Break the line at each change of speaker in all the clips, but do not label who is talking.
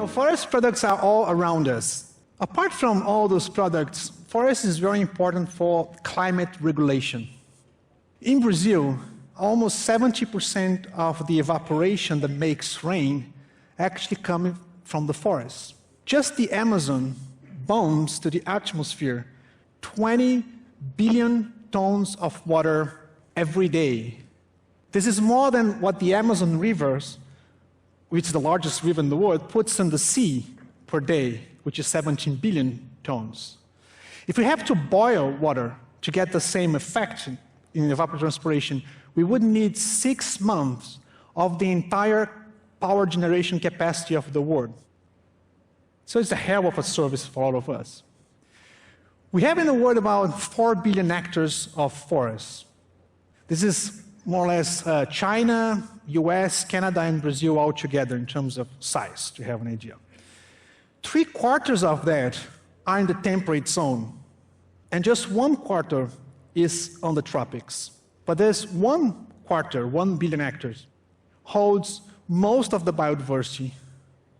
forest products are all around us. Apart from all those products, forest is very important for climate regulation. In Brazil, almost 70% of the evaporation that makes rain actually comes from the forest. Just the Amazon bombs to the atmosphere 20 billion tons of water every day. This is more than what the Amazon rivers, which is the largest river in the world, puts in the sea per day, which is 17 billion tons. If we have to boil water to get the same effect in evapotranspiration, we would need 6 months of the entire power generation capacity of the world. So it's a hell of a service for all of us. We have in the world about 4 billion hectares of forests. This is more or less China, US, Canada, and Brazil all together in terms of size, to have an idea. 3/4 of that are in the temperate zone, and just 1/4 is on the tropics. But there's 1/4, 1 billion hectares, holds most of the biodiversity,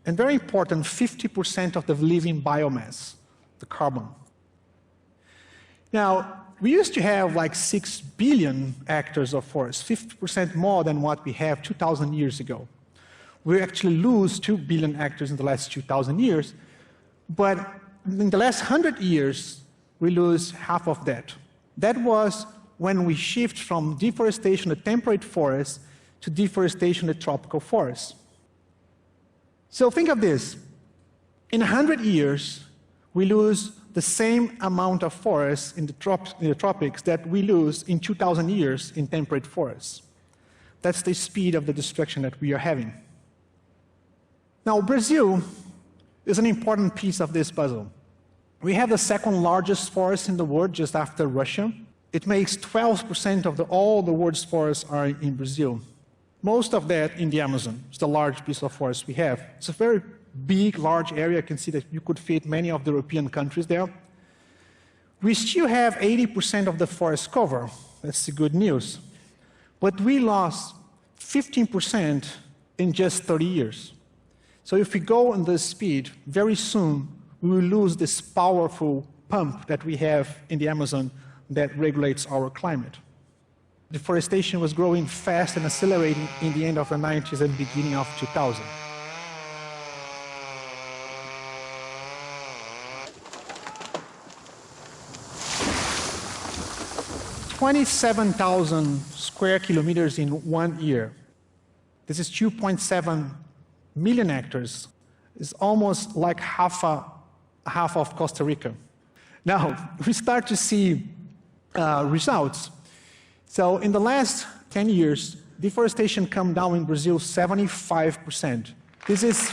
and very important, 50% of the living biomass, the carbon. Now, we used to have like 6 billion hectares of forest, 50% more than what we have 2,000 years ago. We actually lose 2 billion hectares in the last 2,000 years, but in the last 100 years, we lose half of that. That was when we shift from deforestation of temperate forests to deforestation of tropical forests. So think of this. In 100 years, we lose the same amount of forests in the tropics that we lose in 2,000 years in temperate forests. That's the speed of the destruction that we are having. Now, Brazil is an important piece of this puzzle. We have the second largest forest in the world, just after Russia. It makes 12% of all the world's forests are in Brazil. Most of that in the Amazon. It's the large piece of forest we have. It's a very big, large area. You can see that you could fit many of the European countries there. We still have 80% of the forest cover. That's the good news. But we lost 15% in just 30 years. So if we go on this speed, very soon we will lose this powerful pump that we have in the Amazon that regulates our climate. Deforestation was growing fast and accelerating in the end of the 90s and beginning of 2000. "27,000 square kilometers in 1 year. This is 2.7 million hectares. It's almost like half of Costa Rica. Now, we start to see results. So in the last 10 years, deforestation come down in Brazil 75%. This is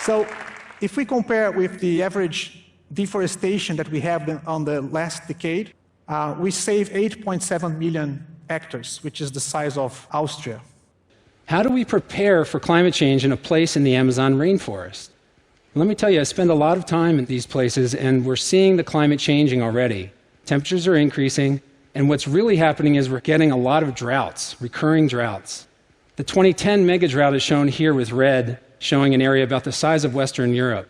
so if we compare with the average deforestation that we have on the last decade, we save 8.7 million hectares, which is the size of Austria.
How do we prepare for climate change in a place in the Amazon rainforest? Let me tell you, I spend a lot of time in these places, and we're seeing the climate changing already. Temperatures are increasing, and what's really happening is we're getting a lot of droughts, recurring droughts. The 2010 mega drought is shown here with red, showing an area about the size of Western Europe.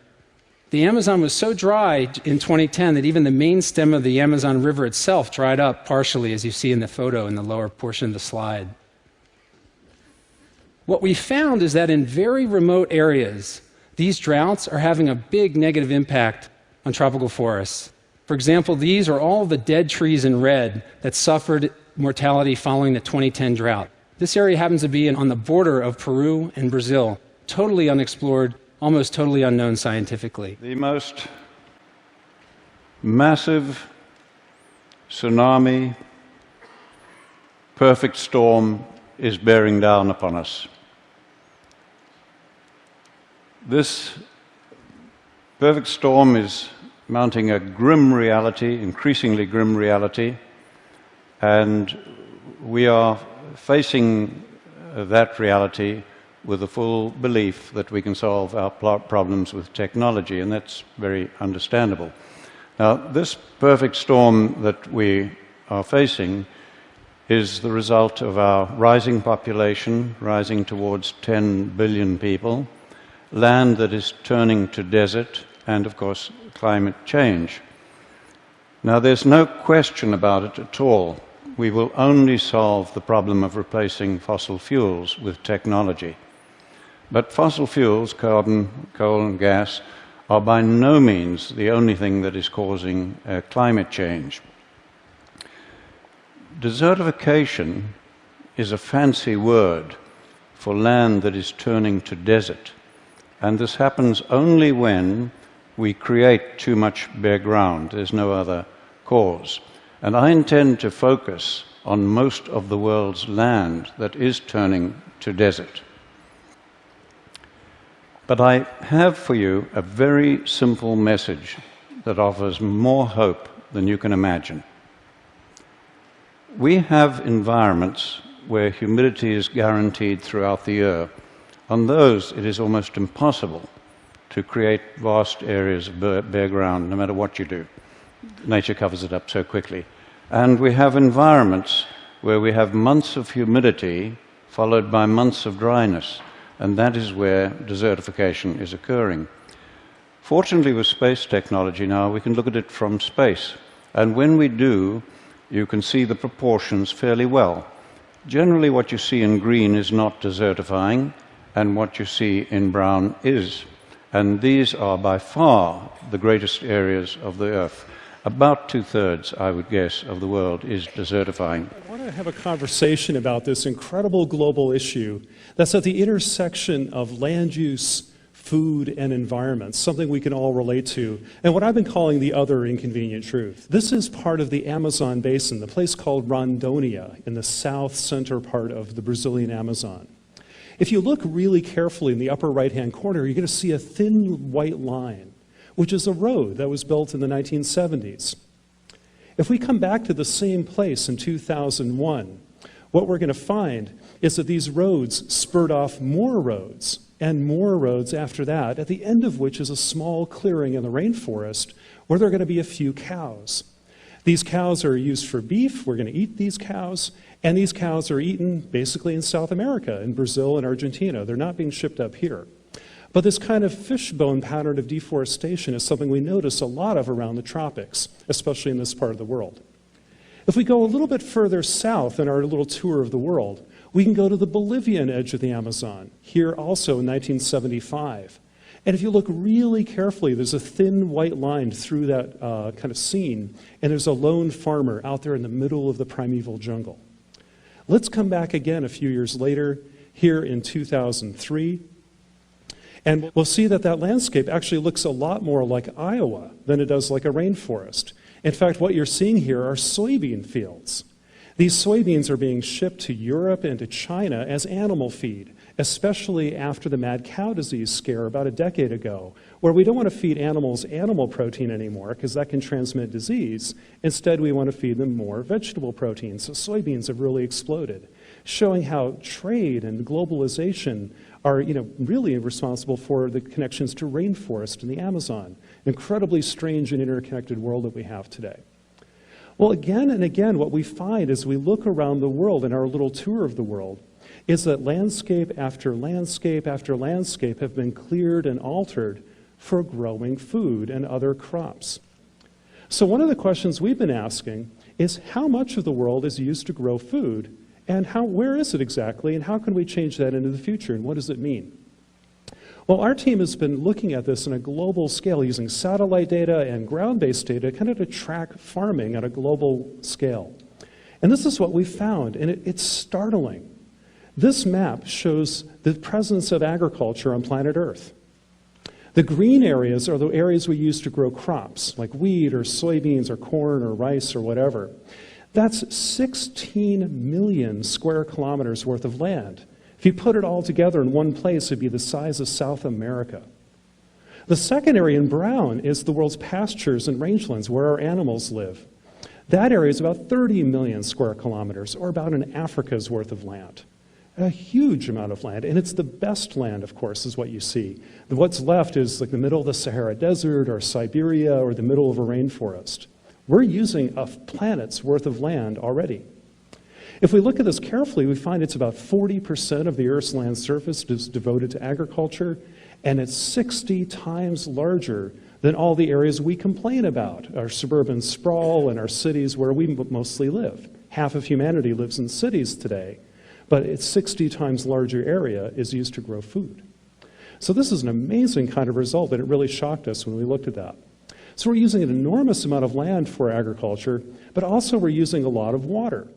The Amazon was so dry in 2010 that even the main stem of the Amazon River itself dried up partially, as you see in the photo in the lower portion of the slide. What we found is that in very remote areas, these droughts are having a big negative impact on tropical forests. For example, these are all the dead trees in red that suffered mortality following the 2010 drought. This area happens to be on the border of Peru and Brazil, totally unexplored, almost totally unknown scientifically.
The most massive tsunami, perfect storm is bearing down upon us. This perfect storm is mounting a grim reality, increasingly grim reality, and we are facing that reality with the full belief that we can solve our problems with technology, and that's very understandable. Now, this perfect storm that we are facing is the result of our rising population, rising towards 10 billion people, land that is turning to desert, and of course, climate change. Now, there's no question about it at all. We will only solve the problem of replacing fossil fuels with technology. But fossil fuels, carbon, coal and gas, are by no means the only thing that is causing climate change. Desertification is a fancy word for land that is turning to desert. And this happens only when we create too much bare ground. There's no other cause. And I intend to focus on most of the world's land that is turning to desert. But I have for you a very simple message that offers more hope than you can imagine. We have environments where humidity is guaranteed throughout the year. On those, it is almost impossible to create vast areas of bare ground, no matter what you do. Nature covers it up so quickly. And we have environments where we have months of humidity followed by months of dryness, and that is where desertification is occurring. Fortunately, with space technology now, we can look at it from space. And when we do, you can see the proportions fairly well. Generally, what you see in green is not desertifying, and what you see in brown is. And these are by far the greatest areas of the Earth. About 2/3, I would guess, of the world is desertifying.
I want to have a conversation about this incredible global issue that's at the intersection of land use, food, and environment, something we can all relate to, and what I've been calling the other inconvenient truth. This is part of the Amazon basin, the place called Rondônia in the south center part of the Brazilian Amazon. If you look really carefully in the upper right-hand corner, you're going to see a thin white line, which is a road that was built in the 1970s. If we come back to the same place in 2001, what we're going to find is that these roads spurred off more roads and more roads after that, at the end of which is a small clearing in the rainforest where there are going to be a few cows. These cows are used for beef. We're going to eat these cows. And these cows are eaten basically in South America, in Brazil and Argentina. They're not being shipped up here. But this kind of fishbone pattern of deforestation is something we notice a lot of around the tropics, especially in this part of the world. If we go a little bit further south in our little tour of the world, we can go to the Bolivian edge of the Amazon, here also in 1975. And if you look really carefully, there's a thin white line through that kind of scene, and there's a lone farmer out there in the middle of the primeval jungle. Let's come back again a few years later, here in 2003, and we'll see that that landscape actually looks a lot more like Iowa than it does like a rainforest. In fact, what you're seeing here are soybean fields. These soybeans are being shipped to Europe and to China as animal feed, especially after the mad cow disease scare about a decade ago, where we don't want to feed animals animal protein anymore because that can transmit disease. Instead, we want to feed them more vegetable protein. So soybeans have really exploded, showing how trade and globalization are really responsible for the connections to rainforest and the Amazon, an incredibly strange and interconnected world that we have today. Well, again and again, what we find as we look around the world in our little tour of the world is that landscape after landscape after landscape have been cleared and altered for growing food and other crops. So one of the questions we've been asking is how much of the world is used to grow food, and where is it exactly, and how can we change that into the future, and what does it mean? Well, our team has been looking at this on a global scale using satellite data and ground-based data kind of to track farming on a global scale. And this is what we found, and it's startling. This map shows the presence of agriculture on planet Earth. The green areas are the areas we use to grow crops, like wheat or soybeans or corn or rice or whatever. That's 16 million square kilometers worth of land. If you put it all together in one place, it'd be the size of South America. The second area in brown is the world's pastures and rangelands, where our animals live. That area is about 30 million square kilometers, or about an Africa's worth of land. A huge amount of land, and it's the best land, of course, is what you see. What's left is like the middle of the Sahara Desert, or Siberia, or the middle of a rainforest. We're using a planet's worth of land already. If we look at this carefully, we find it's about 40% of the Earth's land surface is devoted to agriculture, and it's 60 times larger than all the areas we complain about, our suburban sprawl and our cities where we mostly live. Half of humanity lives in cities today, but its 60 times larger area is used to grow food. So this is an amazing kind of result, and it really shocked us when we looked at that. So we're using an enormous amount of land for agriculture, but also we're using a lot of water.